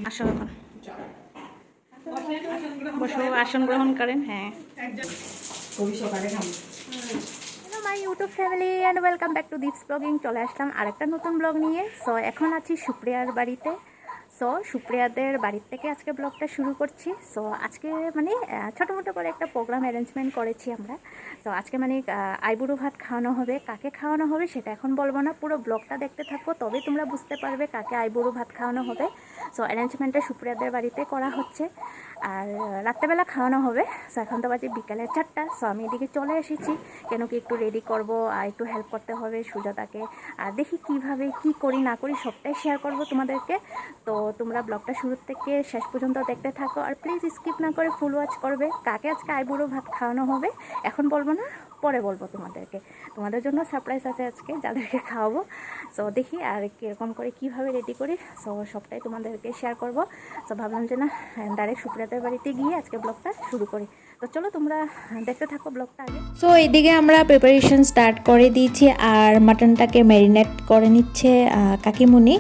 আসো এখন বসো, আসন গ্রহণ করেন। হ্যাঁ, hello my YouTube family and welcome back to Deep's ব্লগিং। চলে আসলাম আরেকটা নতুন ব্লগ নিয়ে। সো এখন আছি সুপ্রিয়ার বাড়িতে। সো সুপ্রিয়াদের বাড়ির থেকে আজকে ব্লগটা শুরু করছি। সো আজকে মানে ছোটো মোটো করে একটা প্রোগ্রাম অ্যারেঞ্জমেন্ট করেছি আমরা। সো আজকে মানে আইবুড়ো ভাত খাওয়ানো হবে। কাকে খাওয়ানো হবে সেটা এখন বলবো না, পুরো ব্লগটা দেখতে থাকো, তবে তোমরা বুঝতে পারবে কাকে আইবুড়ো ভাত খাওয়ানো হবে। সো অ্যারেঞ্জমেন্টটা সুপ্রিয়াদের বাড়িতে করা হচ্ছে, আর রাত্রেবেলা খাওয়ানো হবে। সো এখন তো বাজে বিকালের 4টা। সো আমি এদিকে চলে এসেছি, কেন কি একটু রেডি করব আর একটু হেল্প করতে হবে সুজাতাকে। আর দেখি কিভাবে কি করি না করি সবটাই শেয়ার করব তোমাদেরকে। তো তোমরা ব্লগটা শুরু থেকে শেষ পর্যন্ত দেখতে থাকো, আর প্লিজ স্কিপ না করে ফুল ওয়াচ করবে। কাকে আজকে আইবুড়ো ভাত খাওয়ানো হবে এখন বলবো না, পরে বলবো তোমাদেরকে। তোমাদের জন্য সারপ্রাইজ আছে আজকে, যাদেরকে খাওয়াবো। সো দেখি আর কীরকম করে কীভাবে রেডি করি, সো সবটাই তোমাদেরকে শেয়ার করব। সো ভাবলাম যে না, ডাইরেক্ট সুপ্রিয়াদের বাড়িতে গিয়ে আজকে ব্লগটা শুরু করি। তো চলো তোমরা দেখতে থাকো ব্লগটা আগে। সো এইদিকে আমরা প্রিপারেশন স্টার্ট করে দিয়েছি, আর মাটনটাকে ম্যারিনেট করে নিচ্ছে কাকিমুনি।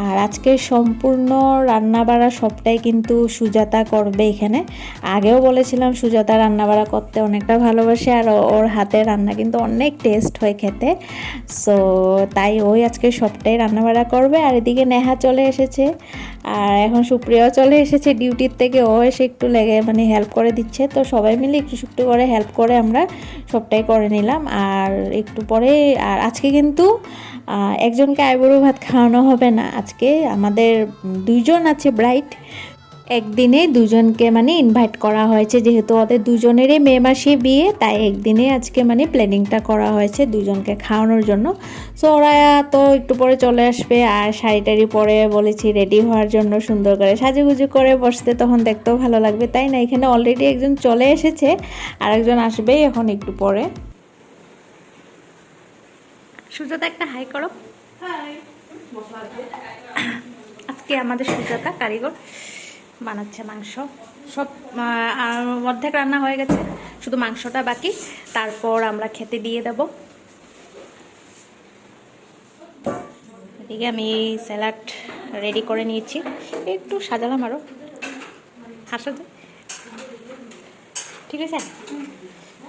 আর আজকে সম্পূর্ণ রান্নাবাড়া সবটাই কিন্তু সুজাতা করবে এখানে। আগেও বলেছিলাম সুজাতা রান্নাবাড়া করতে অনেকটা ভালোবাসে, আর ওর হাতের রান্না কিন্তু অনেক টেস্ট হয় খেতে। সো তাই ওই আজকে সবটাই রান্নাবাড়া করবে। আর এদিকে নেহা চলে এসেছে, আর এখন সুপ্রিয়াও চলে এসেছে ডিউটির থেকে। ও এসে একটু লেগে মানে হেল্প করে দিচ্ছে। তো সবাই মিলে একটু একটু করে হেল্প করে আমরা সবটাই করে নিলাম। আর একটু পরে, আর আজকে কিন্তু একজনকে আইবুড়ো ভাত খাওয়ানো হবে না, আজকে আমাদের 2জন আছে ব্রাইড। একদিনে 2জনকে মানে ইনভাইট করা হয়েছে, যেহেতু ওদের 2জনেরই মে মাসে বিয়ে, তাই একদিনে আজকে মানে প্ল্যানিংটা করা হয়েছে 2জনকে খাওয়ানোর জন্য। সো ওরা তো একটু পরে চলে আসবে, আর শাড়ি টাড়ি পরে বলেছি রেডি হওয়ার জন্য, সুন্দর করে সাজুগুজু করে বসতে, তখন দেখতেও ভালো লাগবে, তাই না? এখানে অলরেডি একজন চলে এসেছে, আর একজন আসবেই এখন একটু পরে। সুজাতা একটা হাই করো। আজকে আমাদের সুজাতা কারিগর বানাচ্ছে মাংস। সব অর্ধেক রান্না হয়ে গেছে, শুধু মাংসটা বাকি, তারপর আমরা খেতে দিয়ে দেব। এদিকে আমি স্যালাড রেডি করে নিয়েছি, একটু সাজালাম আরও। হাসা যায়, ঠিক আছে?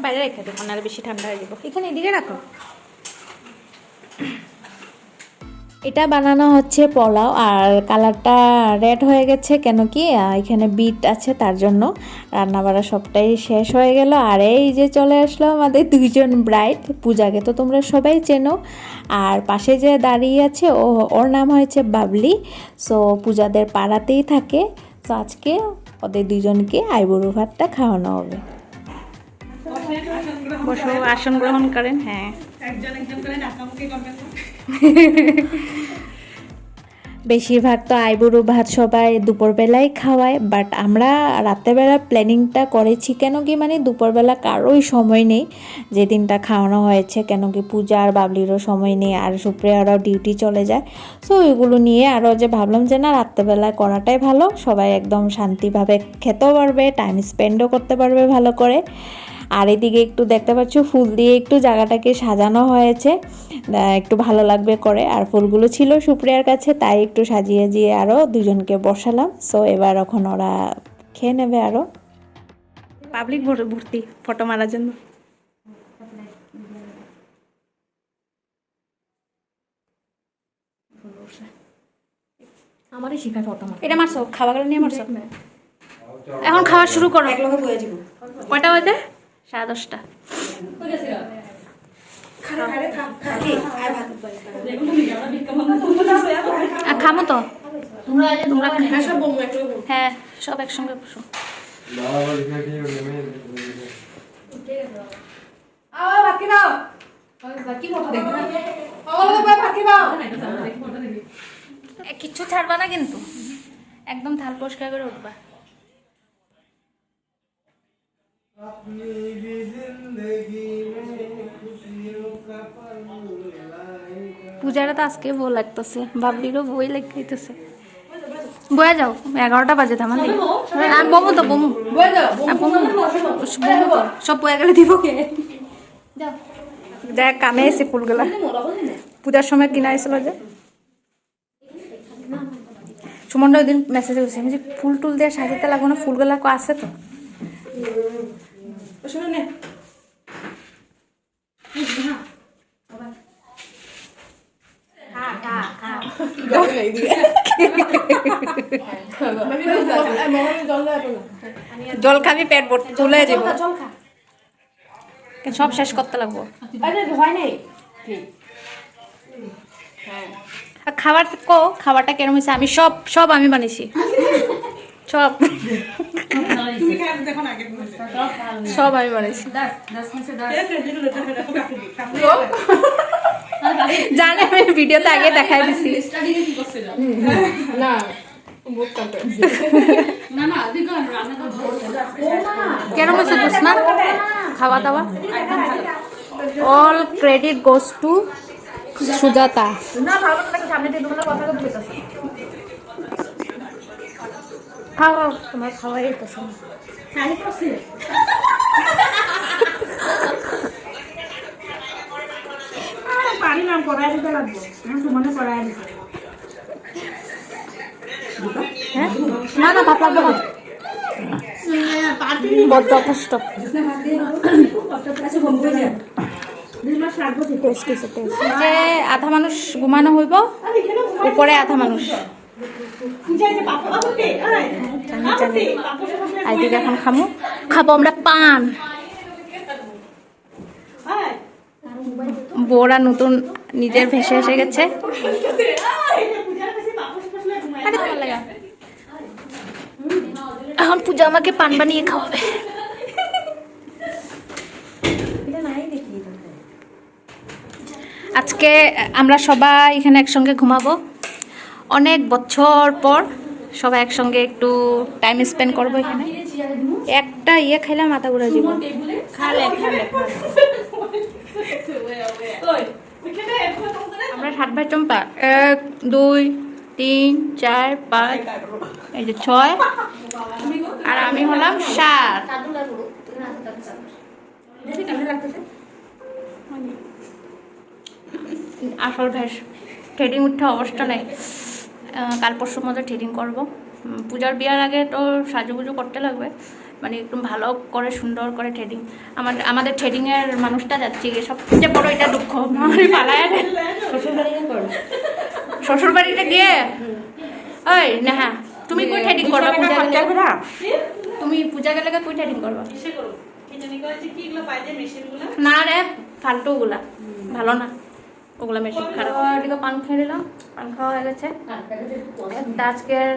বাইরে রেখে দেবো, নাহলে বেশি ঠান্ডা হয়ে যাবো। এখানে এদিকে রাখো। এটা বানানো হচ্ছে পোলাও, আর কালারটা রেড হয়ে গেছে কেন কি এখানে বিট আছে, তার জন্য। রান্নাবাড়া সবটাই শেষ হয়ে গেল, আর এই যে চলে আসলো আমাদের 2জন ব্রাইড। পূজাকে তো তোমরা সবাই চেনো, আর পাশে যে দাঁড়িয়ে আছে ওর নাম হয়েছে বাবলি। সো পূজাদের পাড়াতেই থাকে। তো আজকে ওদের 2জনকে আইবুড়ো ভাতটা খাওয়ানো হবে। বসো, আসন গ্রহণ করেন। হ্যাঁ, বেশিরভাগ তো আইবুড়ো ভাত সবাই দুপুরবেলায় খাওয়ায়, বাট আমরা রাত্রেবেলা প্ল্যানিংটা করেছি, কেন কি মানে দুপুরবেলা কারোই সময় নেই যে দিনটা খাওয়ানো হয়েছে, কেন কি পূজা আর বাবলিরও সময় নেই, আর সুপ্রিয়ারাও ডিউটি চলে যায়। সো ওইগুলো নিয়ে আরও যে ভাবলাম যে না, রাত্রেবেলায় করাটাই ভালো, সবাই একদম শান্তিভাবে খেতেও পারবে, টাইম স্পেন্ডও করতে পারবে ভালো করে। আর এদিকে একটু দেখতে পাচ্ছ ফুল দিয়ে একটু জায়গাটাকে সাজানো হয়েছে, একটু ভালো লাগবে করে। আর ফুলগুলো ছিল সুপ্রিয়ার কাছে, তাই একটু সাজিয়ে দিয়ে আরও 2জনকে বসালাম। সো এবার এখন ওরা খেয়ে নেবে। আরও পাবলিক ভর্তি ফটো মারার জন্য। আমারই শিখায় ফটো মারা। এটা মারছো, খাওয়াগুলো নিয়ে মারছো। এখন খাওয়া শুরু করো। কয়টা বাজে? 10:30। খামো তো তোমরা। হ্যাঁ, সব একসঙ্গে বসো। কিচ্ছু ছাড়বা না কিন্তু, একদম থাল পরিষ্কার করে উঠবা। পূজাটা তো আজকে বই লাগতেছে, বাবলিরও বই লাগতেছে। বয়ে যাও, 11টা বাজে থামান দিই। বমু তো বমু সব বয়ে গেলে দিব কে? দেখ কামে এসে ফুলগুলা পূজার সময় কিনা হয়েছিল যে। সুমনটা ওই দিন মেসেজ করছে আমি যে ফুল টুল দিয়ে সাজাতে লাগবো না, ফুলগুলা আছে তো। জল খাবি পেট ভর্তি চলে যাব, সব শেষ করতে লাগবো। আর খাবারটা কেরম হয়েছে? আমি সব আমি বানিয়েছি, সব সব আমি বানিয়েছি। জানে আমি ভিডিওতে আগে দেখাই দিছি। কেরম হয়েছে দুষ্মা খাওয়া দাওয়া? All credit goes to Sujata. খাওয়া তোমার খাওয়াই পছন্দ। পারি না, করাই দিতে লাগবো। তোমাকে করাই দিতে। হ্যাঁ না না ভাত লাগবে না, বড্ড কষ্ট। যে আধা মানুষ ঘুমানো হইব, উপরে আধা মানুষ। আইদিকে এখন খাবো আমরা পান। বউরা নতুন নিজের ভেসে এসে গেছে। এখন পূজা আমাকে পান বানিয়ে খাওয়াবে। আজকে আমরা সবাই এখানে একসঙ্গে ঘুমাবো, অনেক বছর পর সবাই একসঙ্গে একটু টাইম স্পেন্ড করবো এখানে। একটা খাইলে মাথা ঘুরে যাব। আমরা 7 ভাই চম্পা, 1 2 3 4 5, এই যে 6, আর আমি হলাম 7। আসল ভেস থ্রেডিং উঠতে অবস্থা নেই। কাল পরশুর মধ্যে থ্রেডিং করবো। পূজার বিয়ার আগে তো সাজুগুজু করতে লাগবে, মানে একটু ভালো করে সুন্দর করে থ্রেডিং। আমাদের থ্রেডিংয়ের মানুষটা যাচ্ছে গিয়ে, সবচেয়ে বড় এটা দুঃখ। পালায় শ্বশুর বাড়িতে গিয়ে ওই না, হ্যাঁ তুমি কই থ্রেডিং করবা? পূজা গেলে তুমি পূজা গেলে কই থ্রেডিং করবা? না রে, ফালতু ওগুলা ভালো না, ওগুলা মেশিন খারাপ। এদিকে পান খেয়ে নিলাম, পান খাওয়া হয়ে গেছে। আজকের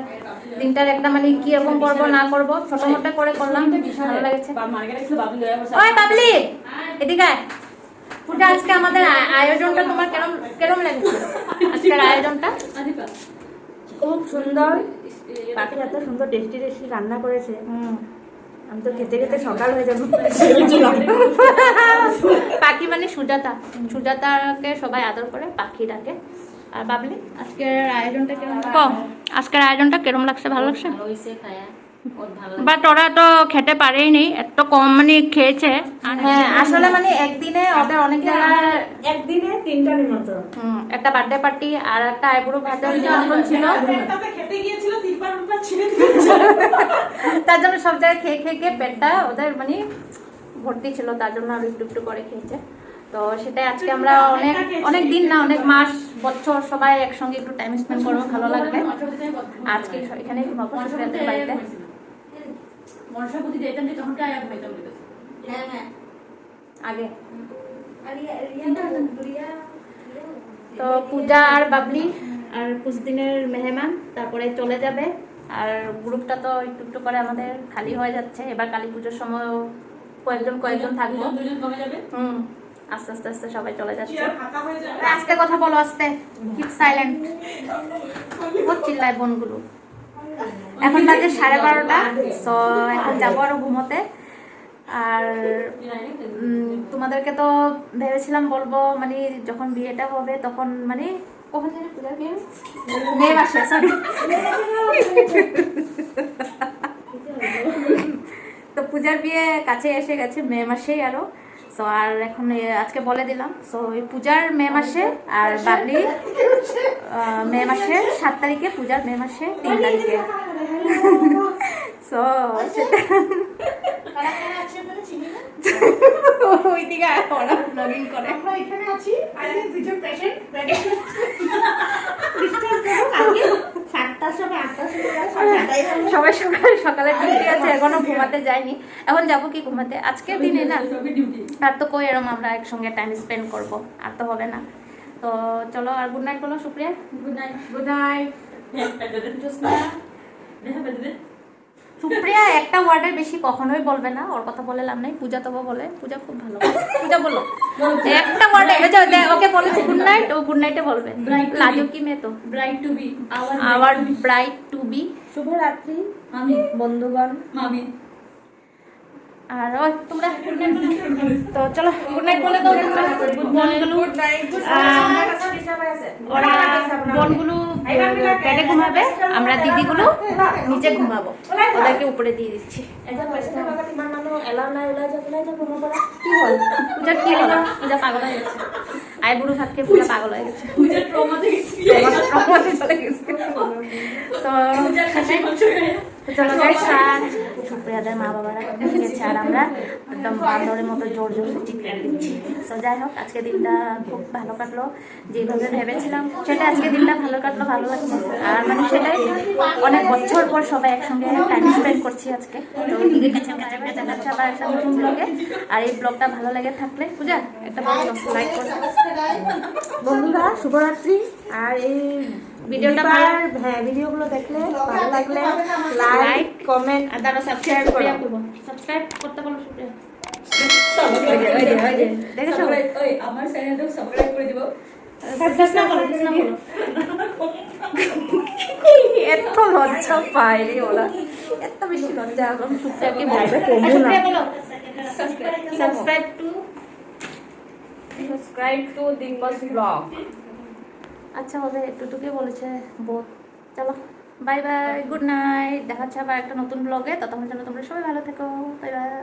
দিনটার একটা মানে কি রকম করবো না করবো ছোট মোটো করে করলাম, ভালো লেগেছে। ওই বাবলি এদিকে পূজা, আজকে আমাদের আয়োজনটা তোমার কেরম লেগেছে? আজকের আয়োজনটা খুব সুন্দর। পাখি এত সুন্দর টেস্টি টেস্টি রান্না করেছে, আমি তো খেতে খেতে সকাল হয়ে যাবো। পাখি মানে সুজাতাকে সবাই আদর করে পাখি ডাকে। আর বাবলি আজকের আয়োজনটা কেরম লাগছে? ভালো লাগছে? বাট ওরা তো খেতে পারেই নেই, এত কম মানে খেয়েছে। হ্যাঁ আসলে মানে একদিনে ওদের অনেক জায়গায় একদিনে 3টা নিমন্ত্রণ, একটা বার্থডে পার্টি আর একটা আইবুড়ো ভাতের নিমন্ত্রণ ছিল। তার জন্য সব জায়গায় খেয়ে পেটটা ওদের মানে ভর্তি ছিল, তার জন্য আরো একটু একটু করে খেয়েছে। তো সেটাই আজকে আমরা অনেক দিন না, অনেক মাস বছর সবাই একসঙ্গে একটু টাইম স্পেন্ড করবো, ভালো লাগবে। আজকে এখানে ঘুমাবো সুপ্রিয়াদের বাড়িতে। আগে তো পূজা আর বাবলি আর কুছ দিনের মেহমান, তারপরে চলে যাবে। আর গ্রুপটা তো একটু একটু করে আমাদের খালি হয়ে যাচ্ছে। এবার কালী পুজোর সময় কয়েকজন থাকবো। আস্তে আস্তে আস্তে সবাই চলে যাচ্ছে। আস্তে কথা বলো, আস্তে, কিপ সাইলেন্ট। বহুত চিল্লায় বোনগুলো। এখন বাজে 12:30, সো এখন যাবো আরো ঘুমোতে। আর তোমাদেরকে তো ভেবেছিলাম বলবো মানে যখন বিয়েটা হবে তখন মানে কখন জানি পূজার বিয়ে, মে মাসে, সরি। তো পূজার বিয়ে কাছে এসে গেছে, মে মাসেই আরো। সো আর এখন আজকে বলে দিলাম, সো ওই পূজার মে মাসে আর বাবলি মে মাসের 7 তারিখে, পূজার মে মাসের 3 তারিখে। সো সেটা ওই দিকে ওরা ব্লগিং করে। আমরা এখানে আছি, আজকে দুজন পেশেন্ট সবাই সকালে ডিউটি আছে, এখনো ঘুমাতে যায়নি। এখন যাবো কি ঘুমাতে, আজকের দিনে না আর তো কই এরকম আমরা একসঙ্গে টাইম স্পেন্ড করব, আর তো হবে না। তো চলো, আর গুড নাইট বলো Supriya. Good night. Good night. Supriya একটা ওয়ার্ডের বেশি কখনোই বলবে না, ওর কথা বলে লাভ নাই। পূজা তবু বলে, পূজা খুব ভালো। পূজা বলো একটা ওয়ার্ডে, ওকে বলেছি গুড নাইট, ও গুড নাইটে বলবে। লাজো কি মেয়ে তো, bright to be, our bright to be. শুভরাত্রি আমি বন্ধুগণ, মামি। আর ওই তোমরা তো চলো গুড নাইট বলে দাও তোমরা। বোনগুলো ওরা বোনগুলো পেটে ঘুমাবে, আমরা দিদিগুলো নিচে ঘুমাবো, ওদেরকে উপরে দিয়ে দিচ্ছি। কি হল পূজার, কি হল? পূজা পাগল হয়ে গেছে, আই বুড়ো ভাত খেয়ে পূজা পাগল হয়ে গেছে, ট্রমাতে চলে গেছে। তো চলো গাইস, সুপ্রিয়াদের মা বাবারা গেছে আর আমরা একদম বান্দরের মতো জোর জোর চিৎকার দিচ্ছি। তো যাই হোক, আজকে দিনটা খুব ভালো কাটলো, যেভাবে ভেবেছিলাম সেটা আজকে দিনটা ভালো কাটলো, ভালো লাগছে। আর মানে সেটাই অনেক বছর পর সবাই একসঙ্গে টাইম স্পেন্ড করছি আজকে। তো ওইদিকে কাছে আবার একসাথে শুনতে লাগে। আর এই ব্লগটা ভালো লেগে থাকলে পূজা একটা লাইক করো বন্ধুরা, শুভরাত্রি। আর এই ভিডিওটা ভিডিওগুলো দেখলে ভালো লাগলে লাইক, কমেন্ট আর তারা সাবস্ক্রাইব করবো। সাবস্ক্রাইব করতে বলো সুপ্রিয়া। দেখেছো আমার চ্যানেলটা সাবস্ক্রাইব করে দিব। এত লজ্জা পায় রে ওরা, এত বেশি লজ্জা। এখন সুপ্রিয়াকে বলবে সাবস্ক্রাইব টু দিঙ্গস ব্লগ। আচ্ছা হবে, একটুটুকু বলেছে বোধ। চলো বাই বাই, গুড নাইট, দেখা হচ্ছে আবার একটা নতুন ব্লগে। ততক্ষণ যেন তোমরা সবাই ভালো থেকো, বাই বাই।